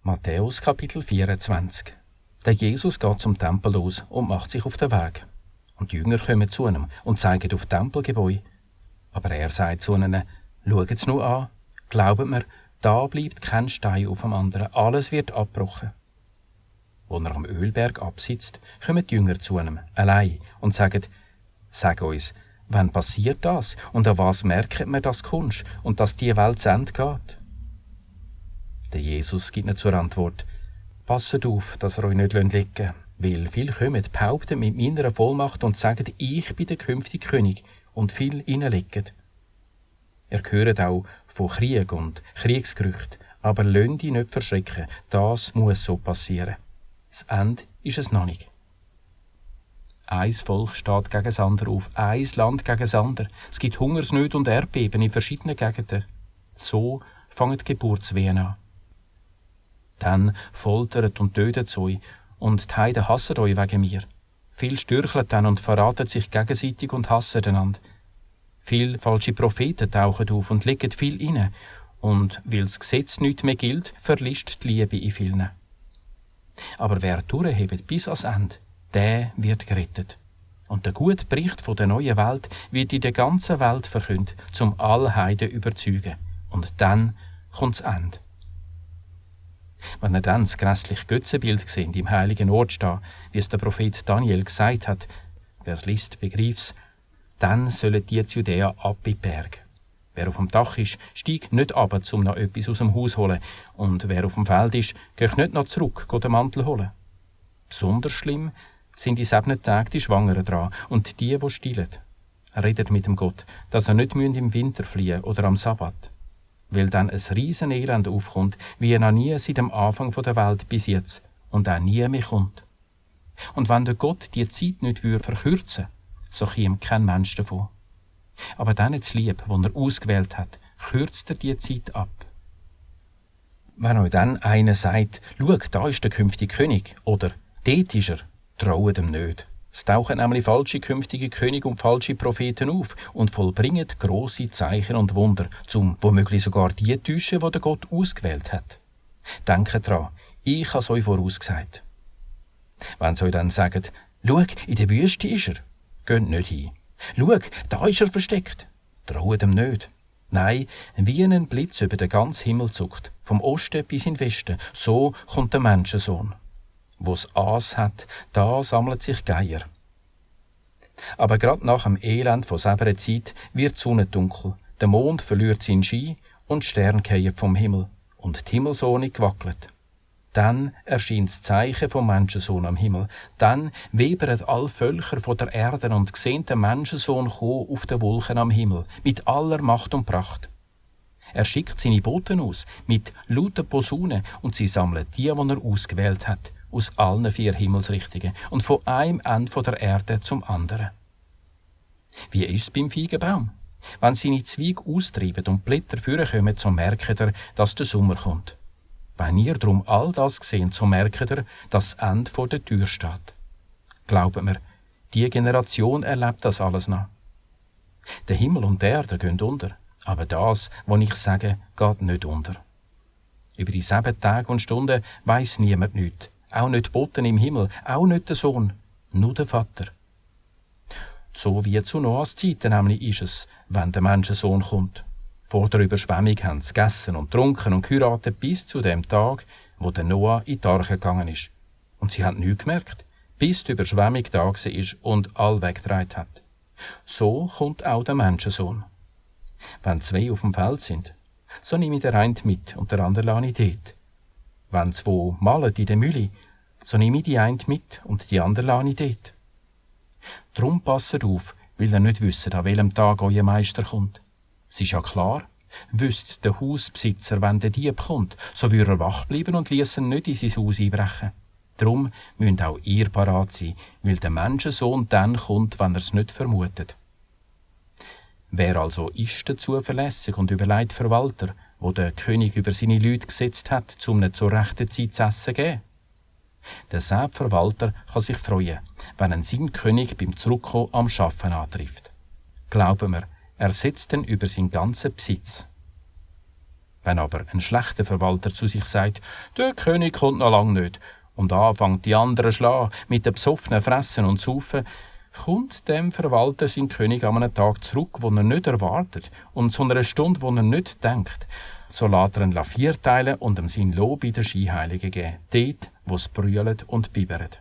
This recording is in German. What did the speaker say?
Matthäus Kapitel 24. Der Jesus geht zum Tempel los und macht sich auf den Weg. Und die Jünger kommen zu ihm und zeigen auf Tempelgebäude. Aber er sagt zu ihnen: Schaut's nur an, glaubt mir, da bleibt kein Stein auf dem anderen, alles wird abgebrochen. Als er am Ölberg absitzt, kommen die Jünger zu ihm, allein, und sagen: Sag uns, wann passiert das und an was merkt man, dass du kommst und dass die Welt zu Ende geht? Der Jesus gibt ihnen zur Antwort: Passet auf, dass ihr euch nicht liegen lasst, weil viele kommen, behaupten mit meiner Vollmacht und sagen, ich bin der künftige König, und viel reinlegen. Ihr hört auch von Krieg und Kriegsgerüchten, aber lasst dich nicht verschrecken, das muss so passieren. Das Ende ist es noch nicht. Ein Volk steht gegen das andere auf, ein Land gegen das andere. Es gibt Hungersnöte und Erdbeben in verschiedenen Gegenden. So fangen die Geburtswehen an. Dann foltert und tötet sie euch, und die Heiden hassen euch wegen mir. Viel stürcheln dann und verraten sich gegenseitig und hassen einander. Viele falsche Propheten tauchen auf und legen viel inne, und weil das Gesetz nicht mehr gilt, verlischt die Liebe in vielen. Aber wer durchhebt bis ans Ende, der wird gerettet. Und der gute Bericht von der neuen Welt wird in der ganzen Welt verkündet, zum alle Heiden überzeugen. Und dann kommt das Ende. Wenn ihr dann das grässliche Götzenbild seht, im heiligen Ort stehen, wie es der Prophet Daniel gesagt hat, wer es liest, begreift's, dann sollen die zu Judäa ab in die Berge. Wer auf dem Dach ist, steigt nicht runter, um noch etwas aus dem Haus zu holen. Und wer auf dem Feld ist, geht nicht noch zurück, den Mantel holen. Besonders schlimm sind in 7 Tagen die Schwangeren dran und die stillen. Redet mit dem Gott, dass er nicht im Winter fliehen oder am Sabbat. Weil dann ein riesen Elend aufkommt, wie noch nie seit dem Anfang der Welt bis jetzt und auch nie mehr kommt. Und wenn der Gott die Zeit nicht verkürzen würde, so käme kein Mensch davon. Aber dann zu lieb, wo er ausgewählt hat, kürzt er die Zeit ab. Wenn euch dann einer sagt, schau, da ist der künftige König, oder dort ist er, traut ihm nicht. Es tauchen nämlich falsche künftige Könige und falsche Propheten auf und vollbringen grosse Zeichen und Wunder, zum womöglich sogar die täuschen, die der Gott ausgewählt hat. Denkt dran, ich habe es euch vorausgesagt. Wenn sie euch dann sagen, schau, in der Wüste ist er, geht nicht hin. Schau, da ist er versteckt, traut ihm nicht. Nein, wie ein Blitz über den ganzen Himmel zuckt, vom Osten bis in den Westen, so kommt der Menschensohn. Wo's Aas hat, da sammelt sich Geier. Aber gerade nach dem Elend von selber Zeit wird die Sonne dunkel, der Mond verliert seinen Schein und die Sterne fallen vom Himmel und die Himmelssonne gewackelt. Dann erscheint das Zeichen vom Menschensohn am Himmel. Dann webern alle Völker von der Erde und sehen den Menschensohn kommen auf den Wolken am Himmel, mit aller Macht und Pracht. Er schickt seine Boten aus, mit lauten Posaunen, und sie sammeln die er ausgewählt hat, aus allen 4 Himmelsrichtungen und von einem Ende der Erde zum anderen. Wie ist es beim Feigenbaum? Wenn seine Zweige austreiben und die Blätter vorkommen, so merkt er, dass der Sommer kommt. Wenn ihr drum all das seht, so merkt ihr, dass das Ende vor der Tür steht. Glaubt mir, die Generation erlebt das alles noch. Der Himmel und die Erde gehen unter, aber das, was ich sage, geht nicht unter. Über die 7 Tage und Stunden weiss niemand nichts. Auch nicht die Boten im Himmel, auch nicht der Sohn, nur der Vater. So wie zu Noahs Zeiten nämlich ist es, wenn der Menschensohn kommt. Vor der Überschwemmung haben sie gegessen und getrunken und geheiratet bis zu dem Tag, wo der Noah in die Arche gegangen ist. Und sie haben nichts gemerkt, bis die Überschwemmung da war und all weggetragen hat. So kommt auch der Menschensohn. Wenn 2 auf dem Feld sind, so nehme ich den einen mit und der andere lasse ich dort. Wenn 2 malen in der Mühle, so nehme ich die eine mit und die andere lasse ich dort. Drum passet auf, weil ihr nicht wisst, an welchem Tag euer Meister kommt. Es ist ja klar, wüsste der Hausbesitzer, wenn der Dieb kommt, so würde er wach bleiben und ließ ihn nicht in sein Haus einbrechen. Drum müsst auch ihr parat sein, weil der Menschensohn dann kommt, wenn er es nicht vermutet. Wer also ist der zuverlässig und überlegt Verwalter, wo der König über seine Leute gesetzt hat, um ihnen zur rechten Zeit zu essen zu geben? Der Verwalter kann sich freuen, wenn ihn sein König beim Zurückkommen am Schaffen antrifft. Glauben wir, er setzt ihn über seinen ganzen Besitz. Wenn aber ein schlechter Verwalter zu sich sagt, der König kommt noch lang nicht, und anfängt die anderen schlagen, mit dem besoffenen Fressen und Saufen, kommt dem Verwalter sein König an einem Tag zurück, wo er nicht erwartet, und zu einer Stunde, wo er nicht denkt. So lässt er ihn vierteilen und ihm sein Lob in der Skiheiligen geben, dort, wo es brüllt und bibbert.